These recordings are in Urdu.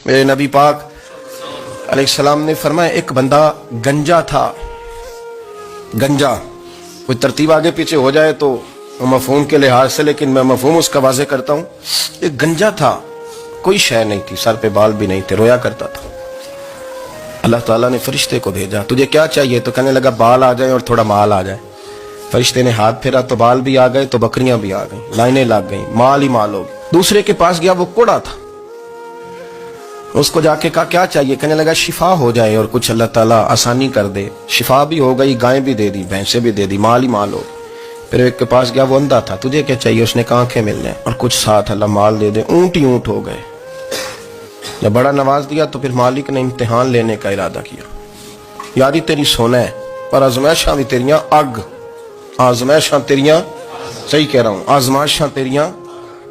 میرے نبی پاک علیہ السلام نے فرمایا ایک بندہ گنجا تھا. گنجا کوئی ترتیب آگے پیچھے ہو جائے تو مفہوم کے لحاظ سے، لیکن میں مفہوم اس کا واضح کرتا ہوں. ایک گنجا تھا، کوئی شے نہیں تھی، سر پہ بال بھی نہیں تھے، رویا کرتا تھا. اللہ تعالیٰ نے فرشتے کو بھیجا، تجھے کیا چاہیے؟ تو کہنے لگا بال آ جائیں اور تھوڑا مال آ جائے. فرشتے نے ہاتھ پھیرا تو بال بھی آ گئے تو بکریاں بھی آ گئیں، لائنیں لگ گئیں، مال ہی مال ہو گیا. دوسرے کے پاس گیا، وہ کوڑا تھا. اس کو جا کے کہا کیا چاہیے؟ کہنے لگا شفا ہو جائے اور کچھ اللہ تعالیٰ آسانی کر دے. شفا بھی ہو گئی، گائیں بھی دے دی، بھینسیں بھی دے دی، مال ہی مال ہو. پھر ایک کے پاس گیا، وہ اندھا تھا، تجھے کیا چاہیے؟ اس نے کہا آنکھیں مل جائیں اور کچھ ساتھ اللہ مال دے دے. اونٹ ہی اونٹ ہو گئے. جب بڑا نواز دیا تو پھر مالک نے امتحان لینے کا ارادہ کیا. یاری تیری سونا ہے پر آزمائشاں بھی تیریاں اگ. آزمائشاں تیریاں، صحیح کہہ رہا ہوں، آزمائشاں تیریاں،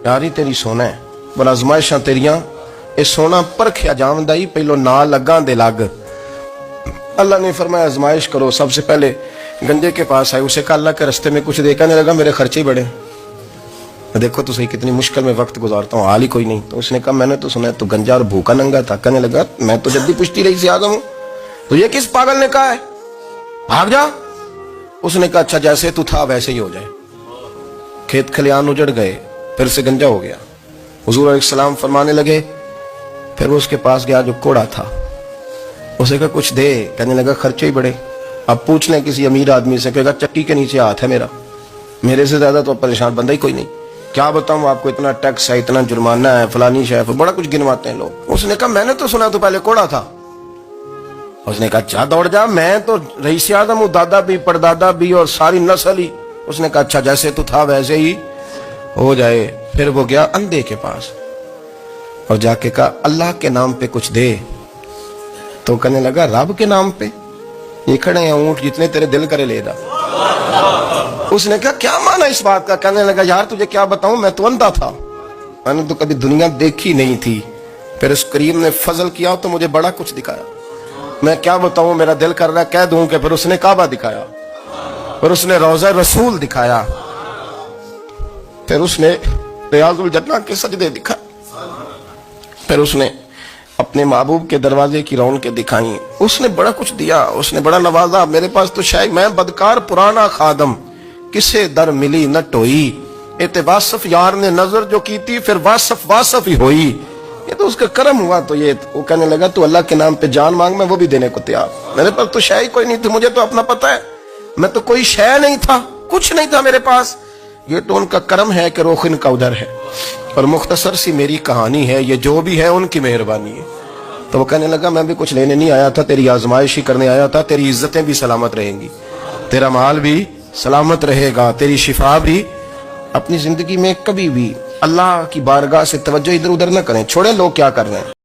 یاری تیری سونا ہے پر آزمائشاں تیریاں. اے سونا پرکھیا جاوندا ہی پہلو نہ لگاں دے لگ. اللہ نے فرمایا آزمائش کرو. سب سے پہلے گنجے کے پاس آئے، اسے کہا اللہ کے رستے میں کچھ دے. کہنے لگا میرے خرچے بڑے، دیکھو تو صحیح کتنی مشکل میں وقت گزارتا ہوں، حال ہی کوئی نہیں. تو اس نے کہا میں نے تو سنا ہے تو گنجا اور بھوکا ننگا تھا. کہنے لگا میں تو جدی پشتی رہی سے آدم ہوں، تو یہ کس پاگل نے کہا ہے بھاگ جا؟ اس نے کہا اچھا جیسے تو تھا ویسے ہی ہو جائے. کھیت کھلیان اجڑ گئے، پھر سے گنجا ہو گیا. حضور علیہ السلام فرمانے لگے، پھر وہ اس کے پاس گیا جو کوڑا تھا، اسے کہا کچھ دے. کہنے لگا خرچے ہی بڑے. اب پوچھ لیں کسی امیر آدمی سے، کہے گا چٹی کے نیچے ہاتھ ہے میرا، میرے سے زیادہ تو پریشان بندہ ہی کوئی نہیں. کیا بتاؤں آپ کو، اتنا ٹیکس ہے، اتنا جرمانہ ہے، فلانی شے، بڑا کچھ گنواتے ہیں لوگ. اس نے کہا میں نے تو سنا تو پہلے کوڑا تھا. اس نے کہا اچھا دوڑ جا، میں تو رئیس اعظم ہوں، دادا بھی پردادا بھی اور ساری نسل ہی. اس نے کہا اچھا جیسے تو تھا ویسے ہی ہو جائے. پھر وہ گیا اندھے کے پاس اور جا کے کہا اللہ کے نام پہ کچھ دے. تو کہنے لگا رب کے نام پہ؟ یہ کھڑے ہیں اونٹ، جتنے تیرے دل کرے لے جا. اس نے کہا کیا معنی اس بات کا؟ کہنے لگا یار تجھے کیا بتاؤں، میں تو اندھا تھا، میں نے تو کبھی دنیا دیکھی نہیں تھی. پھر اس کریم نے فضل کیا تو مجھے بڑا کچھ دکھایا. میں کیا بتاؤں، میرا دل کر رہا ہے کہہ دوں کہ پھر اس نے کعبہ دکھایا، پھر اس نے روضہ رسول دکھایا، پھر اس نے ریاض الجنہ کے سجدے دکھائے، پھر اس نے اپنے محبوب کے دروازے کی رونقیں دکھائیں. اس نے بڑا کچھ دیا، اس نے بڑا نوازا. میرے پاس تو شاید میں بدکار پرانا خادم، کسے در ملی نہ ٹوئی. اعتباصف یار نے نظر جو کی تھی پھر واصف ہی ہوئی. یہ تو اس کا کرم ہوا. تو یہ وہ کہنے لگا تو اللہ کے نام پہ جان مانگ، میں وہ بھی دینے کو تیار. میرے پاس تو شے کوئی نہیں تھی، مجھے تو اپنا پتہ ہے، میں تو کوئی شے نہیں تھا، کچھ نہیں تھا میرے پاس. یہ تو ان کا کرم ہے کہ روخ ان کا ادھر ہے، اور مختصر سی میری کہانی ہے، یہ جو بھی ہے ان کی مہربانی ہے. تو وہ کہنے لگا میں بھی کچھ لینے نہیں آیا تھا، تیری آزمائش ہی کرنے آیا تھا. تیری عزتیں بھی سلامت رہیں گی، تیرا مال بھی سلامت رہے گا، تیری شفا بھی. اپنی زندگی میں کبھی بھی اللہ کی بارگاہ سے توجہ ادھر ادھر نہ کریں، چھوڑیں لوگ کیا کر رہے ہیں.